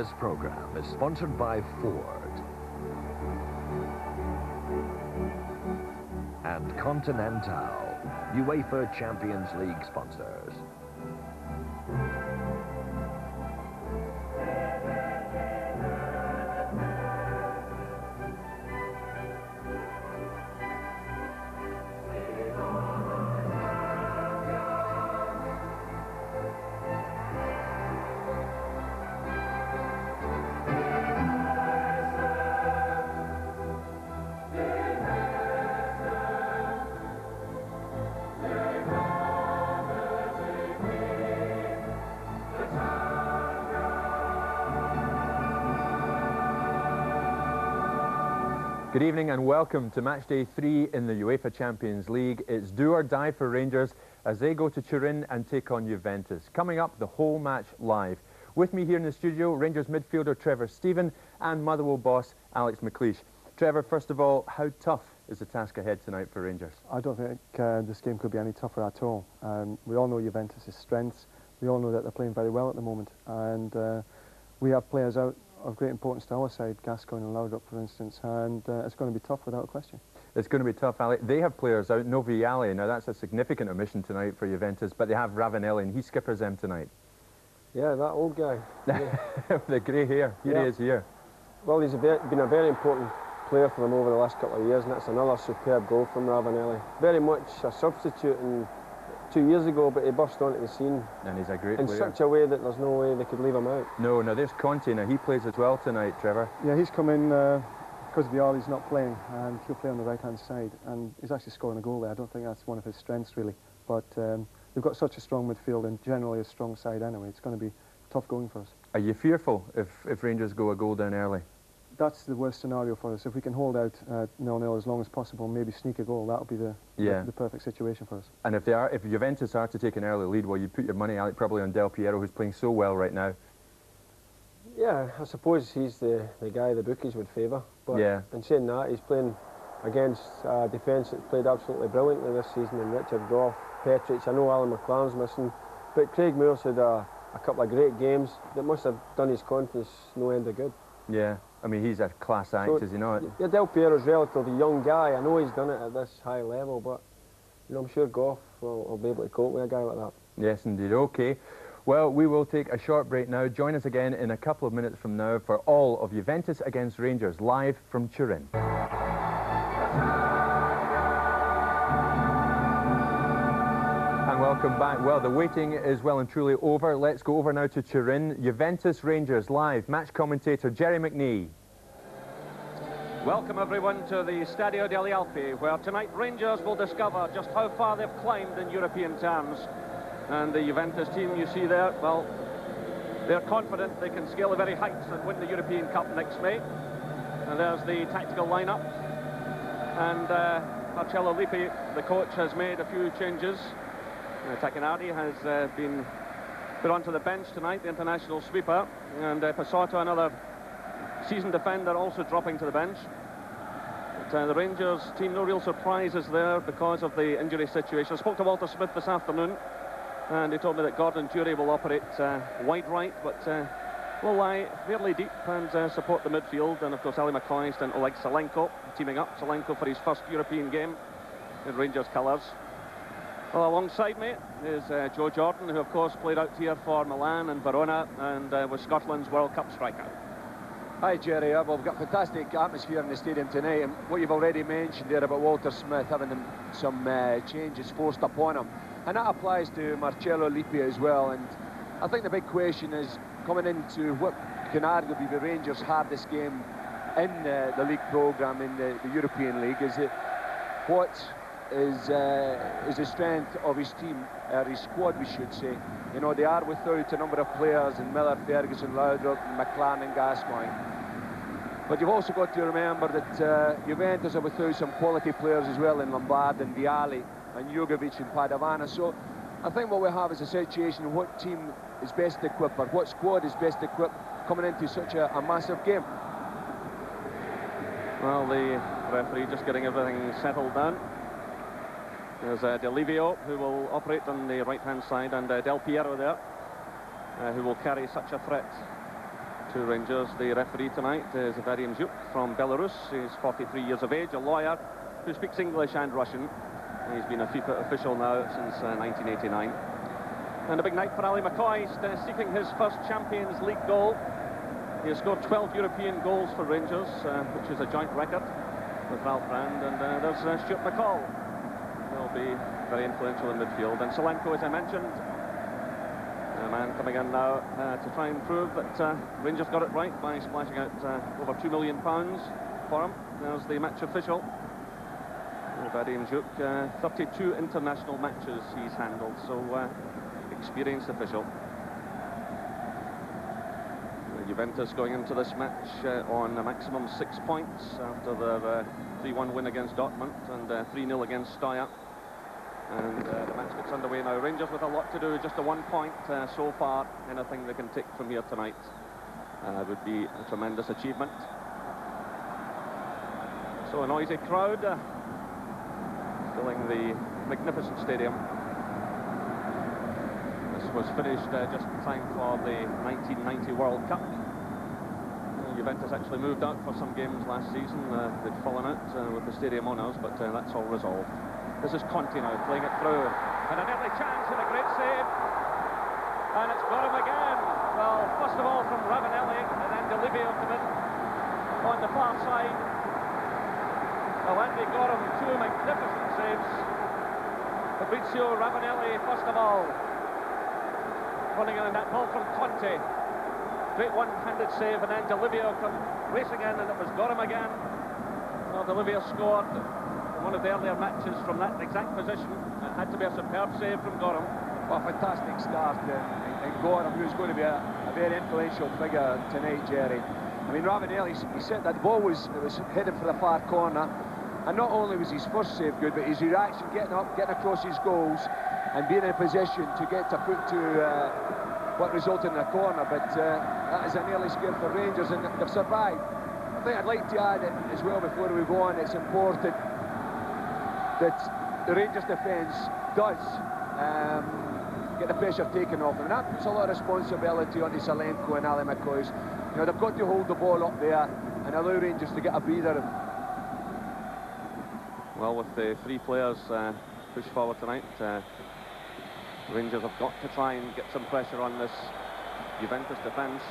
This program is sponsored by Ford and Continental, UEFA Champions League sponsors. Good evening and welcome to match day 3 in the UEFA Champions League. It's do or die for Rangers as they go to Turin and take on Juventus. Coming up, the whole match live. With me here in the studio, Rangers midfielder Trevor Stephen and Motherwell boss Alex McLeish. Trevor, first of all, how tough is the task ahead tonight for Rangers? I don't think this game could be any tougher at all. We all know Juventus' strengths. We all know that they're playing very well at the moment. And we have players out of great importance to our side, Gascoigne and Laudrup, for instance, and it's going to be tough without question. It's going to be tough, Ali. They have players out, no Vialli. Now that's a significant omission tonight for Juventus, but they have Ravanelli and he skippers them tonight. Yeah, that old guy. Yeah. The grey hair, here he is here. Well, he's been a very important player for them over the last couple of years, and that's another superb goal from Ravanelli. Very much a substitute in 2 years ago, but he burst onto the scene. And he's a great player. In such a way that there's no way they could leave him out. No, there's Conte now. He plays as well tonight, Trevor. Yeah, he's come in because Vialli's not playing, and he'll play on the right-hand side. And he's actually scoring a goal there. I don't think that's one of his strengths, really. But they've got such a strong midfield and generally a strong side anyway. It's going to be tough going for us. Are you fearful if Rangers go a goal down early? That's the worst scenario for us. If we can hold out 0-0 as long as possible, maybe sneak a goal, that'll be the perfect situation for us. And if Juventus are to take an early lead, well, you put your money, Alec, probably on Del Piero, who's playing so well right now. Yeah, I suppose he's the guy the bookies would favour. But in saying that, he's playing against a defence that's played absolutely brilliantly this season, and Richard Goff, Petric. I know Alan McLaren's missing, but Craig Moore's had a couple of great games that must have done his confidence no end of good. Yeah. I mean, he's a class act, is he not? Yeah, Del Piero's a relatively young guy. I know he's done it at this high level, but you know, I'm sure Goff will be able to cope with a guy like that. Yes, indeed. OK. Well, we will take a short break now. Join us again in a couple of minutes from now for all of Juventus against Rangers, live from Turin. Welcome back. Well, the waiting is well and truly over. Let's go over now to Turin. Juventus Rangers live. Match commentator Jerry McNee. Welcome everyone to the Stadio degli Alpi, where tonight Rangers will discover just how far they've climbed in European terms. And the Juventus team you see there, well, they're confident they can scale the very heights and win the European Cup next May. And there's the tactical lineup. And Marcello Lippi, the coach, has made a few changes. Tacchinardi has been put onto the bench tonight, the international sweeper, and Passato, another seasoned defender, also dropping to the bench. But the Rangers team, no real surprises there because of the injury situation. I spoke to Walter Smith this afternoon, and he told me that Gordon Durie will operate wide right, but will lie fairly deep and support the midfield. And of course, Ali McCoist and Oleg Salenko teaming up. Salenko for his first European game in Rangers colours. Well, alongside me is Joe Jordan, who of course played out here for Milan and Verona and was Scotland's World Cup striker. Hi Jerry, well, we've got fantastic atmosphere in the stadium tonight, and what you've already mentioned there about Walter Smith having some changes forced upon him, and that applies to Marcello Lippi as well. And I think the big question is coming into what can arguably be Rangers' hardest game in the league programme in the European League, is it what is the strength of his team, his squad, we should say. You know, they are without a number of players in Miller, Ferguson, Laudrup, McLaren and Gascoigne. But you've also got to remember that Juventus are without some quality players as well in Lombard and Vialli and Jugovic and Padovana. So I think what we have is a situation of what team is best equipped, or what squad is best equipped coming into such a massive game. Well, the referee just getting everything settled down. There's Delivio, who will operate on the right-hand side, and Del Piero there, who will carry such a threat to Rangers. The referee tonight is Vadim Zhuk from Belarus. He's 43 years of age, a lawyer who speaks English and Russian. He's been a FIFA official now since 1989. And a big night for Ali McCoist, seeking his first Champions League goal. He has scored 12 European goals for Rangers, which is a joint record with Ralph Brand. And there's Stuart McCall. He'll be very influential in midfield. And Solenko, as I mentioned, a man coming in now to try and prove that Rangers got it right by splashing out over £2 million for him. There's the match official, Vadim Zhuk. 32 international matches he's handled, so experienced official. Juventus going into this match on a maximum 6 points after their 3-1 win against Dortmund and 3-0 against Steyr. And the match gets underway now. Rangers with a lot to do, just a 1 point so far. Anything they can take from here tonight would be a tremendous achievement. So a noisy crowd filling the magnificent stadium. This was finished just in time for the 1990 World Cup. Juventus actually moved out for some games last season. They'd fallen out with the stadium owners, but that's all resolved. This is Conte now playing it through, and an early chance and a great save, and it's got him again. Well, first of all from Ravanelli, and then Delivio come in on the far side. Well, Andy got him, two magnificent saves. Fabrizio Ravanelli first of all, running in that ball from Conte. Great one-handed save, and then Delivio come racing in, and it was got him again. Well, Delivio scored one of the earlier matches from that exact position. It had to be a superb save from Gorham. Well, fantastic start in Gorham, who's going to be a very influential figure tonight, Jerry. I mean, Ravanelli, he said that the ball was headed for the far corner, and not only was his first save good, but his reaction, getting up, getting across his goals, and being in a position to get a foot to what resulted in a corner. But that is an early scare for Rangers, and they've survived. I think I'd like to add it as well before we go on. It's important that the Rangers defence does get the pressure taken off them, and that puts a lot of responsibility onto Solenko and Ali McCoist. You know, they've got to hold the ball up there and allow Rangers to get a breather. Well, with the three players pushed forward tonight, Rangers have got to try and get some pressure on this Juventus defence.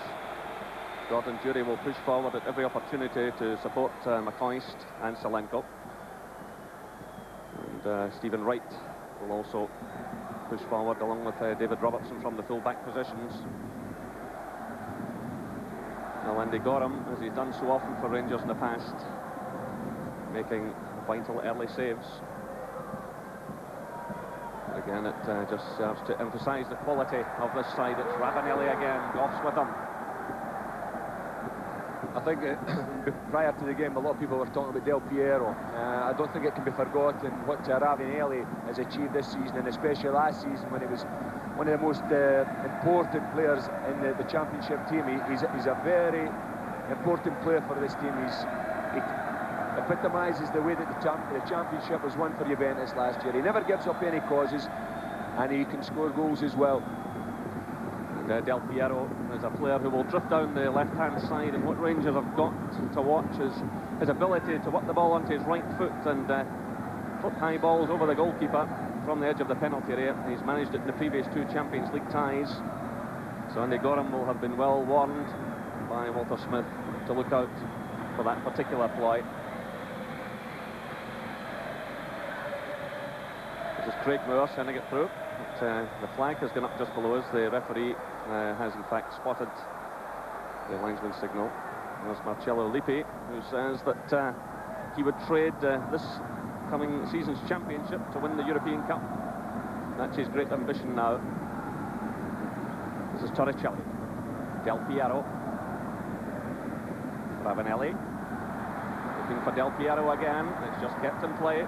Gordon Jury will push forward at every opportunity to support McCoist and Solenko. And Stephen Wright will also push forward along with David Robertson from the full-back positions. Now Andy Gorham, as he's done so often for Rangers in the past, making vital early saves. Again, it just serves to emphasise the quality of this side. It's Ravanelli again, Goff's with him. I think prior to the game, a lot of people were talking about Del Piero. I don't think it can be forgotten what Ravanelli has achieved this season, and especially last season when he was one of the most important players in the championship team. He's a very important player for this team. He epitomises the way that the championship was won for Juventus last year. He never gives up any causes, and he can score goals as well. And Del Piero is a player who will drift down the left-hand side, and what Rangers have got to watch is his ability to whip the ball onto his right foot and flip high balls over the goalkeeper from the edge of the penalty area. He's managed it in the previous two Champions League ties. So Andy Gorham will have been well warned by Walter Smith to look out for that particular ploy. This is Craig Moore sending it through. The flag has gone up just below us. The referee has in fact spotted the linesman signal. There's Marcello Lippi, who says that he would trade this coming season's championship to win the European Cup. That's his great ambition now. This is Torricelli. Del Piero. Ravanelli. Looking for Del Piero again. It's just kept in play.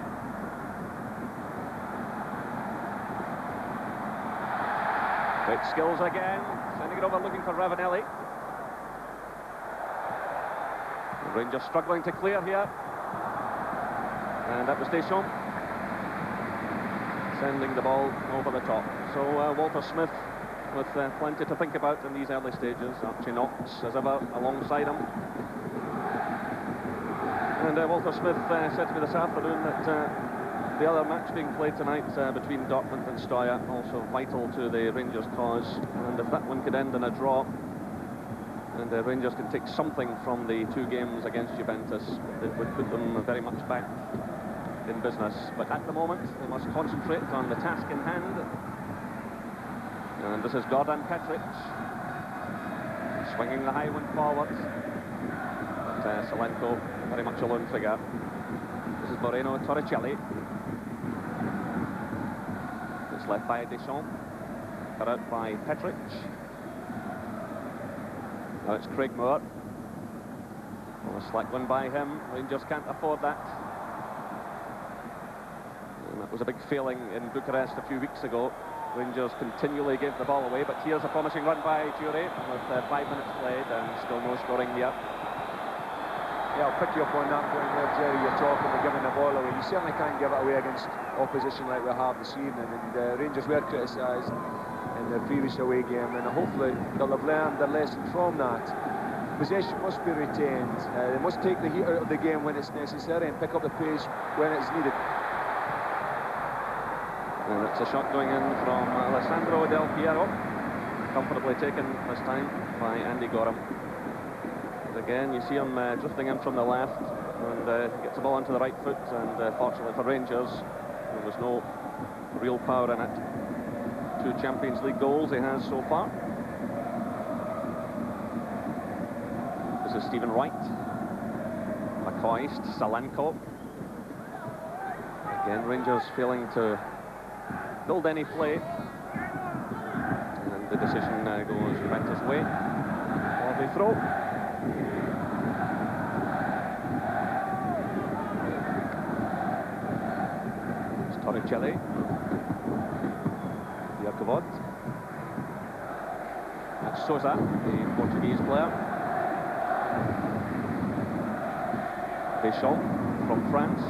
Great skills again, sending it over, looking for Ravanelli. The Rangers struggling to clear here. And that was Deschamps sending the ball over the top. So Walter Smith with plenty to think about in these early stages. Archie Knox, as ever, alongside him. And Walter Smith said to me this afternoon that the other match being played tonight between Dortmund and Steyr, also vital to the Rangers' cause. And if that one could end in a draw, and Rangers can take something from the 2 games against Juventus, it would put them very much back in business. But at the moment, they must concentrate on the task in hand. And this is Gordon Petric, swinging the high one forward. But Salenko, very much a lone figure. This is Moreno Torricelli. It's led by Deschamps, cut out by Petric. Now it's Craig Moore. Well, a slack one by him. Rangers can't afford that. And that was a big feeling in Bucharest a few weeks ago. Rangers continually gave the ball away, but here's a promising run by Jury with 5 minutes played and still no scoring yet. Yeah, I'll pick you up on that point there, Jerry. You're talking about giving the ball away. You certainly can't give it away against opposition like we have this evening, and Rangers were criticised in their previous away game, and hopefully they'll have learned their lesson from that. Possession must be retained. They must take the heat out of the game when it's necessary and pick up the pace when it's needed. And it's a shot going in from Alessandro Del Piero, comfortably taken this time by Andy Gorham. And again, you see him drifting in from the left, and he gets the ball onto the right foot, and fortunately for Rangers, there was no real power in it. 2 Champions League goals he has so far. This is Stephen Wright, McCoist, Salenko. Again, Rangers failing to build any play, and the decision goes Juventus' way. Lovely throw. It's Torricelli. Jakobot. That's Sousa, the Portuguese player. Deschamps from France.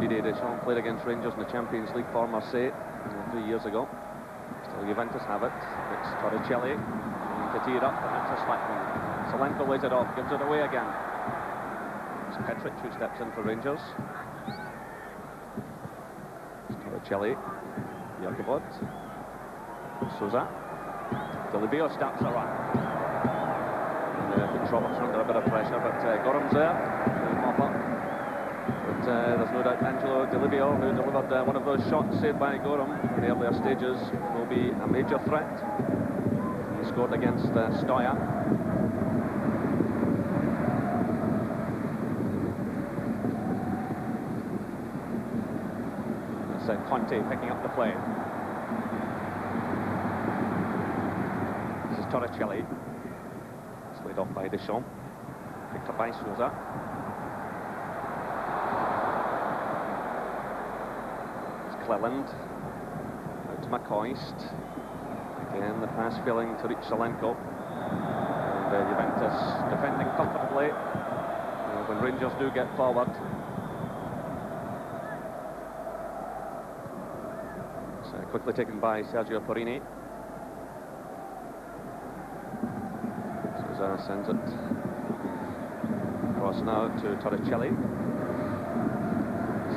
Didier Deschamps played against Rangers in the Champions League for Marseille 3 years ago. Still Juventus have it. It's Torricelli to tee it up, and that's a slack one. Salenko lays it off, gives it away again. It's Petric who steps in for Rangers. It's Torricelli. Jakobot. Sousa. Delibio starts a run. And Roberts under a bit of pressure, but Gorham's there. Mop up. But there's no doubt Angelo Delibio, who delivered one of those shots saved by Gorham in the earlier stages, will be a major threat. He scored against Steyr. It's Conte picking up the play. This is Torricelli. It's laid off by Deschamps. Picked up by Sousa. It's Cleland. Out to McCoist. Again, the pass failing to reach Salenko. And Juventus defending comfortably when Rangers do get forward. Quickly taken by Sergio Porrini. Sousa sends it across now to Torricelli.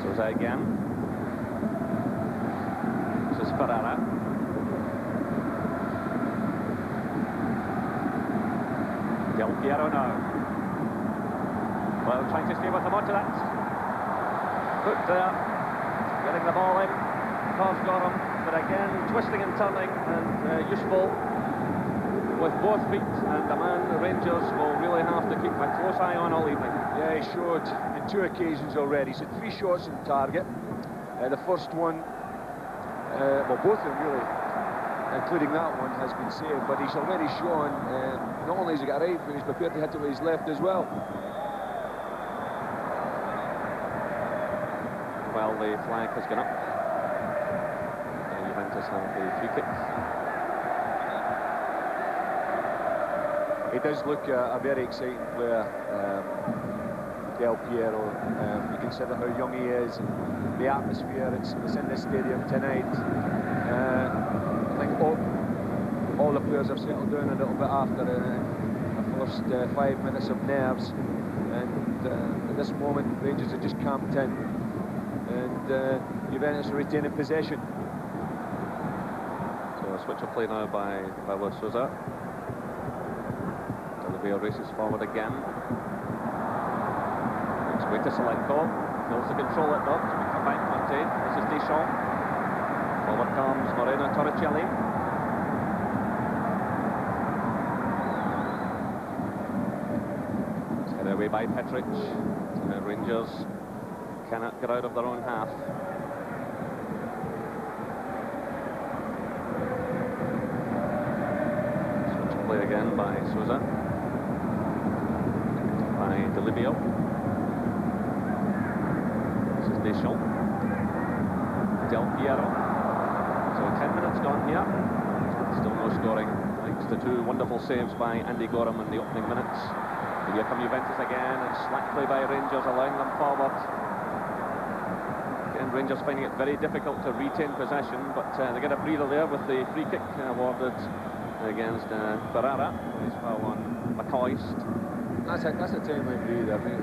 Sousa again. This is Ferrara. Del Piero now. Well, trying to stay with them onto that. Foot there. Getting the ball in. Past Gorham. But again, twisting and turning, and useful with both feet, and a man the Rangers will really have to keep a close eye on all evening. Yeah, he showed in 2 occasions already. He's had 3 shots on target. The first one, well, both of them really, including that one, has been saved, but he's already shown, not only has he got a right foot, he's prepared to hit it with his left as well. Well, the flag has gone up. Juventus have the free kick. He does look a very exciting player. Del Piero. You consider how young he is and the atmosphere that's in this stadium tonight. I think all the players have settled down a little bit after the first 5 minutes of nerves, and at this moment Rangers have just camped in, and Juventus are retaining possession. So a switch of play now by Pablo Sousa. Delivio races forward again. It's way to Selenko. Feels to control it though. We come back Conte. This is Deschamps. Forward comes Moreno Torricelli. It's headed away by Petric. Rangers cannot get out of their own half. Switch of play again by Sousa. By Delivio. This is Deschamps. Del Piero. So 10 minutes gone here. Still no scoring, thanks to two wonderful saves by Andy Gorham in the opening minutes. And here come Juventus again, and slack play by Rangers, allowing them forward. Again, Rangers finding it very difficult to retain possession, but they get a breather there with the free kick awarded against Ferrara. His foul on McCoist. That's a time-out breather. I mean,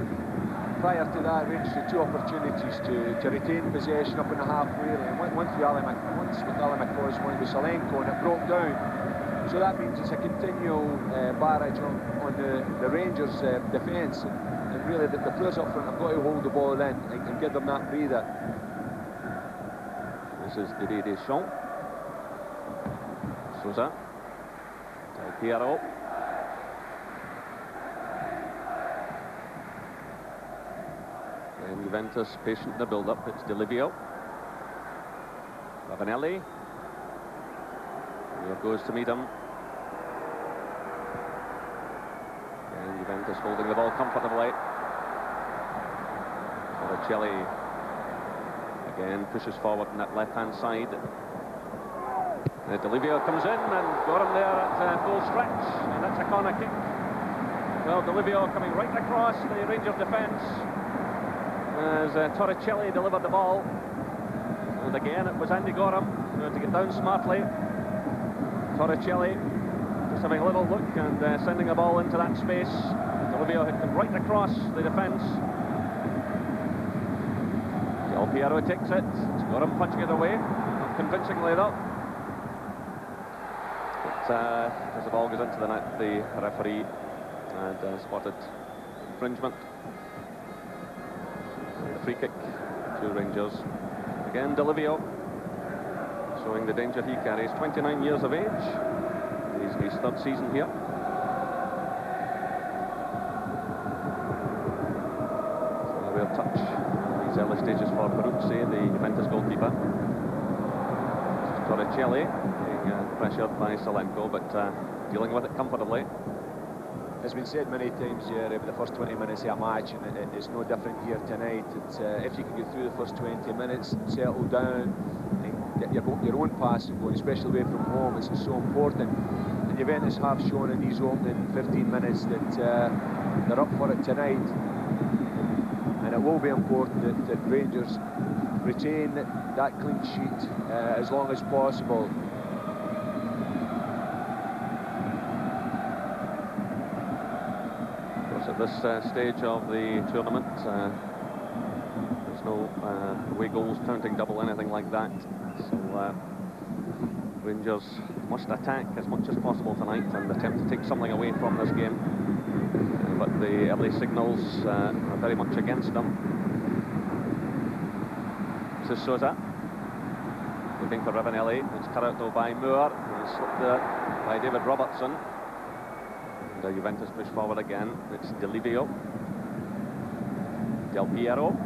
prior to that, Rangers had two opportunities to retain possession up in the halfway line. One with Ali McCoist, one with Selenko, and it broke down. So that means it's a continual barrage on the Rangers' defence, and really the players up front have got to hold the ball in and give them that breather. This is Didier Deschamps. Sousa. Del Piero. And Juventus patient in the build-up. It's Delivio. Ravanelli. Here goes to meet him. And Juventus holding the ball comfortably. Torricelli again pushes forward on that left-hand side. Delivio comes in and got him there at full stretch, and that's a corner kick. Well, Delivio coming right across the Rangers defence as Torricelli delivered the ball. And again, it was Andy Gorham who had to get down smartly. Torricelli just having a little look and sending the ball into that space. Delivio had come right across the defence. Del Piero takes it. It's Gorham punching it away, not convincingly though. But as the ball goes into the net, the referee had spotted infringement. The free kick to Rangers. Again, Delivio showing the danger he carries. 29 years of age. He's in his third season here. A real touch in these early stages for Peruzzi, the Juventus goalkeeper. Torricelli being pressured by Selenko, but dealing with it comfortably. It's been said many times here over the first 20 minutes of a match, and it's no different here tonight. It's, if you can get through the first 20 minutes, settle down, and get your own passing going, especially away from home, it's so important. And Juventus have shown in these opening 15 minutes that they're up for it tonight. And it will be important that Rangers retain that clean sheet as long as possible. At this stage of the tournament, there's no away goals counting double, anything like that. So Rangers must attack as much as possible tonight and attempt to take something away from this game. But the early signals are very much against them. This is Sousa. Looking for Ravanelli. It's cut out though by Moore. And slipped there by David Robertson. And Juventus push forward again. It's Delivio. Del Piero.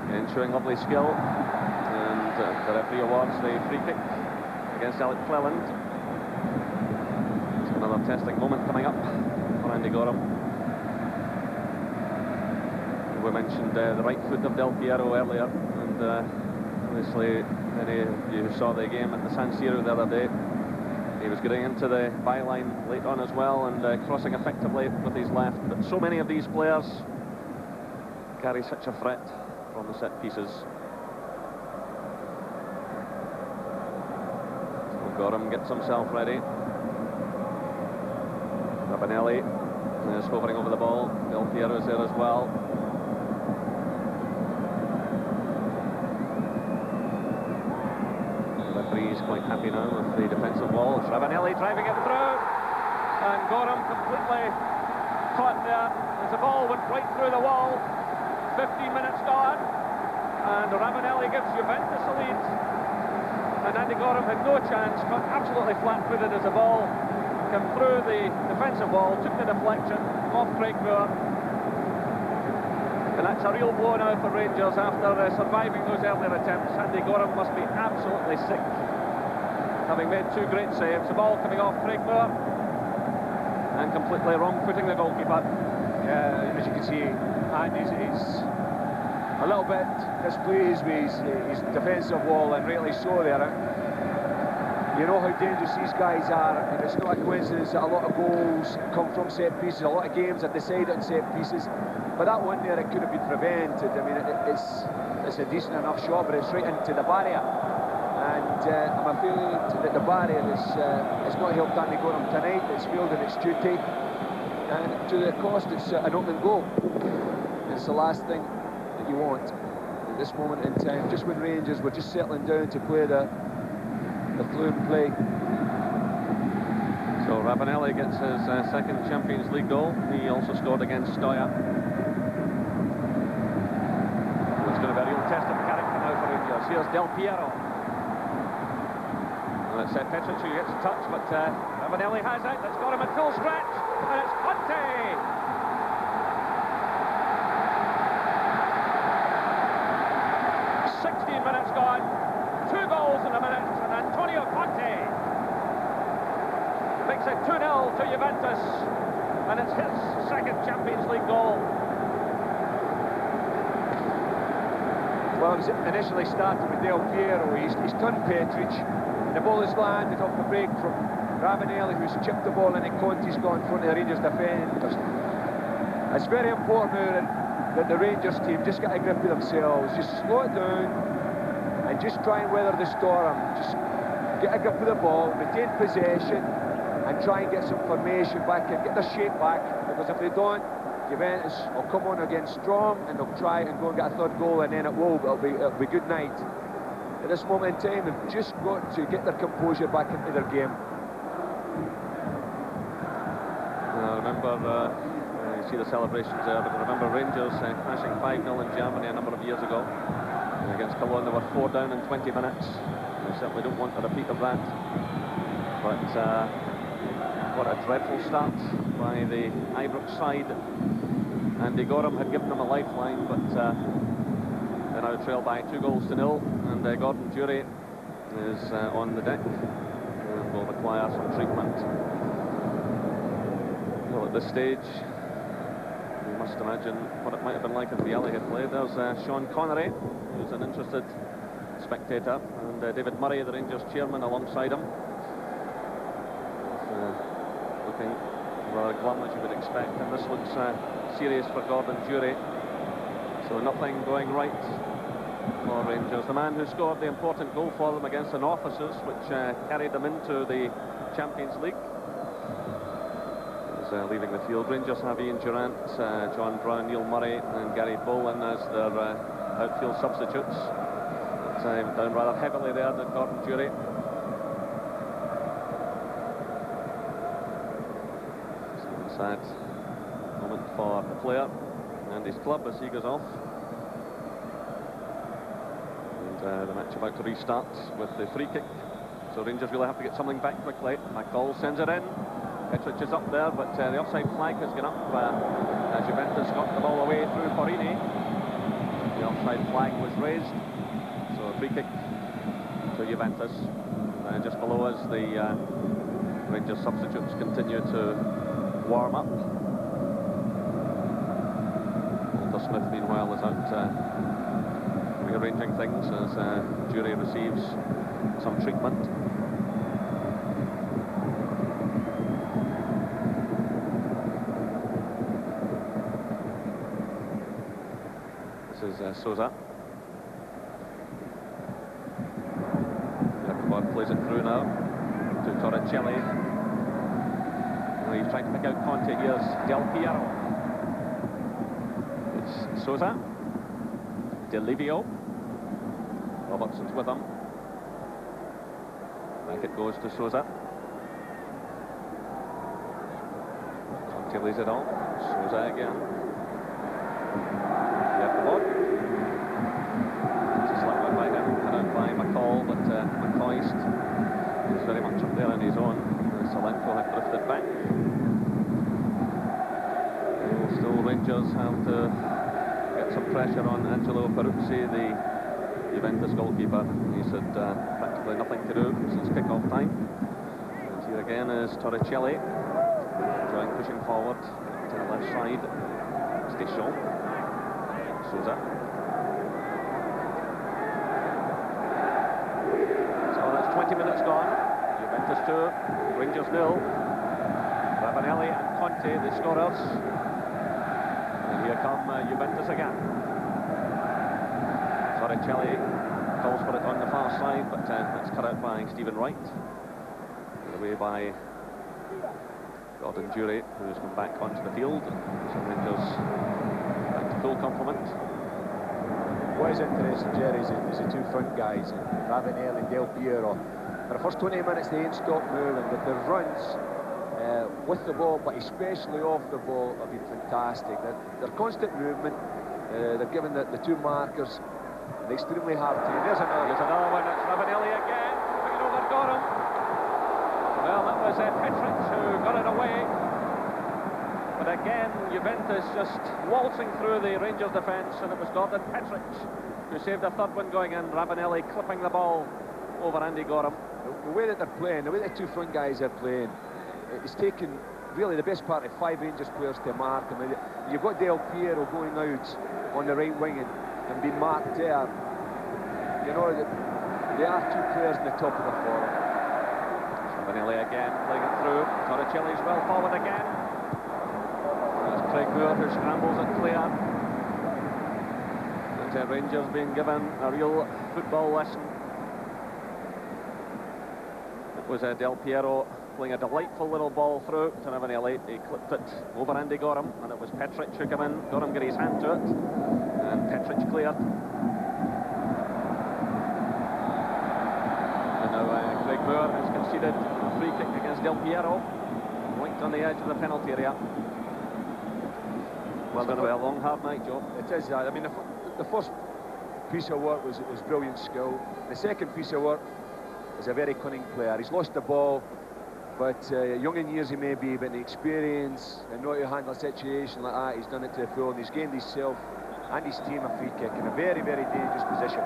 Again showing lovely skill. And the referee awards the free kick against Alec Cleland. It's another testing moment coming up for Andy Gorham. We mentioned the right foot of Del Piero earlier, and obviously any of you who saw the game at the San Siro the other day, he was getting into the byline late on as well and crossing effectively with his left. But so many of these players carry such a threat from the set pieces. So Gorham gets himself ready. Ravanelli is hovering over the ball. Del Piero is there as well. The referee is quite happy now with the defensive wall. Ravanelli driving it through, and Gorham completely caught there as the ball went right through the wall. 15 minutes gone, and Ravanelli gives Juventus a lead, and Andy Gorham had no chance, got absolutely flat-footed as the ball came through the defensive wall, took the deflection off Craig Moore, and that's a real blow now for Rangers after surviving those earlier attempts. Andy Gorham must be absolutely sick, having made two great saves. The ball coming off Craig Moore and completely wrong-footing the goalkeeper. Yeah, as you can see, Andy's a little bit displeased with his defensive wall, and rightly so there. You know how dangerous these guys are, and it's not a coincidence that a lot of goals come from set pieces. A lot of games are decided on set pieces, but that one there, it could have been prevented. I mean, it's a decent enough shot, but it's right into the barrier, and I'm afraid that the barrier is not helped Andy Gorham tonight. It's failed in its duty, and to the cost, it's an open goal. It's the last thing that you want at this moment in time, just when Rangers were just settling down to play the fluent play. So Ravanelli gets his second Champions League goal. He also scored against Stoya. It's going to be a real test of character now for Rangers. Here's Del Piero. Well, it's Petric who gets a touch, but Ravanelli has it. It's got him at full stretch, and it's Conte. 16 minutes gone. 2 goals in a minute, and Antonio Conte makes it 2-0 to Juventus, and it's his second Champions League goal. Well, it was initially started with Del Piero. He's turned Petric, and the ball is landed off the break from Ravanelli, who's chipped the ball in, and Conte's gone in front of the Rangers defenders. It's very important now that the Rangers team just get a grip of themselves, just slow it down, and just try and weather the storm. Just get a grip of the ball, retain possession, and try and get some formation back and get their shape back, because if they don't, Juventus will come on again strong, and they'll try and go and get a third goal, and then it'll be good night. At this moment in time, they've just got to get their composure back into their game. Remember, you see the celebrations there, but remember Rangers crashing 5-0 in Germany a number of years ago. Against Cologne, they were 4 down in 20 minutes. They certainly don't want a repeat of that. But what a dreadful start by the Ibrox side. Andy Gorham had given them a lifeline, but they now trail by 2-0, and Gordon Jury is on the deck and will require some treatment. Well, at this stage, you must imagine what it might have been like if Vialli had played. There's Sean Connery, who's an interested spectator, and David Murray, the Rangers chairman, alongside him. Looking rather glum, as you would expect, and this looks serious for Gordon Jury. So nothing going right for Rangers. The man who scored the important goal for them against the Northers, which carried them into the Champions League, is leaving the field. Rangers have Ian Durrant, John Brown, Neil Murray and Gary Boland as their outfield substitutes. But, down rather heavily there than Gordon Jury. So sad moment for the player and his club as he goes off. And the match about to restart with the free kick. So Rangers really have to get something back quickly. McCall sends it in. Petric is up there, but the offside flag has gone up as Juventus got the ball away through Forini. The offside flag was raised, so a free kick to Juventus. Just below us, the Rangers substitutes continue to warm up. Walter Smith, meanwhile, is out rearranging things as Jury receives some treatment. Souza. Jacob plays it through now to Torricelli. He's trying to pick out Conte. Here's Del Piero. It's Souza. Del Livio. Robertson's with him. Back it goes to Souza. Conte lays it on. Souza again. Jacob. It's a slap out by him, cut out by McCall, but McCoist is very much up there on his own. Salenko had drifted back. Still Rangers have to get some pressure on Angelo Peruzzi, the Juventus goalkeeper. He's had practically nothing to do since kick-off time. And here again is Torricelli, enjoying pushing forward to the left side. It's Deschamps. Souza. So that's 20 minutes gone. Juventus 2, Rangers 0. Ravanelli and Conte, the scorers. And here come Juventus again. Torricelli calls for it on the far side, but it's cut out by Stephen Wright. Put away by Gordon Jury, who's come back onto the field. So Rangers back to full complement. What is interesting, Jerry, is the two front guys, Ravanelli and Del Piero. For the first 20 minutes, they ain't stopped moving, but their runs with the ball, but especially off the ball, have been fantastic. Their constant movement, they're giving the two markers an extremely hard time. There's another one. It's Ravanelli again, picking over Gorham. Well, that was Petric who got it away. But again, Juventus just waltzing through the Rangers defence, and it was Gordon Petric who saved a third one going in. Ravanelli clipping the ball over Andy Gorham. The way that they're playing, the way the two front guys are playing, it's taken really the best part of 5 Rangers players to mark him. You've got Del Piero going out on the right wing and being marked there. You know, they are two players in the top of the forward. Ravanelli again, playing it through. Torricelli's well forward again. There's Craig Moore who scrambles it clear. And Rangers being given a real football lesson. It was Del Piero playing a delightful little ball through to Ravanelli. He clipped it over Andy Gorham, and it was Petric who came in. Gorham got his hand to it, and Petric cleared. And now Craig Moore has conceded a free kick against Del Piero, right on the edge of the penalty area. Well, going to be a long, hard night, Joe. It is. I mean, the first piece of work was brilliant skill. The second piece of work is a very cunning player. He's lost the ball, but young in years he may be, but the experience and know how to handle a situation like that, he's done it to the full, and he's gained himself and his team a free kick in a very, very dangerous position.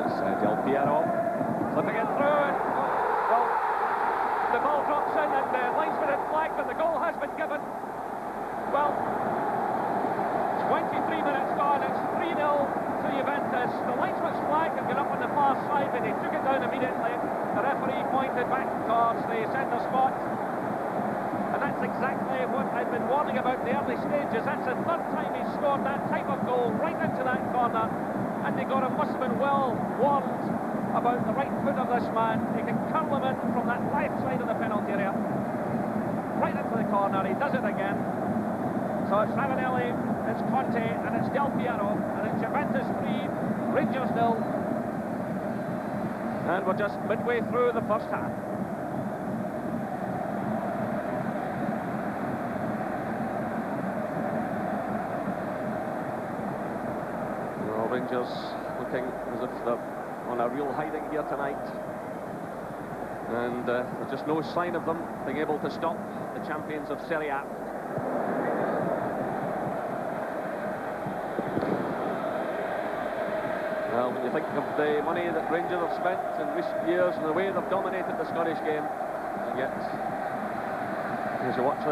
It's Del Piero flipping it through, and well, the ball drops in, and the linesman had flagged, but the goal has been given. Well, 23 minutes gone, it's 3-0 to Juventus. The linesman's flag had got up on the far side, but he took it down immediately. The referee pointed back towards the centre spot. And that's exactly what I'd been warning about in the early stages. That's the third time he's scored that type of goal, right into that corner. Andy Gorham must have been well warned about the right foot of this man. He can curl him in from that left side of the penalty area. Right into the corner, he does it again. So it's Ravanelli, it's Conte, and it's Del Piero, and it's Juventus 3, Rangers 0. And we're just midway through the first half. Well, Rangers looking as if they're on a real hiding here tonight. And there's just no sign of them being able to stop the champions of Serie A. Well, when you think of the money that Rangers have spent in recent years and the way they've dominated the Scottish game, and yet, as you watch this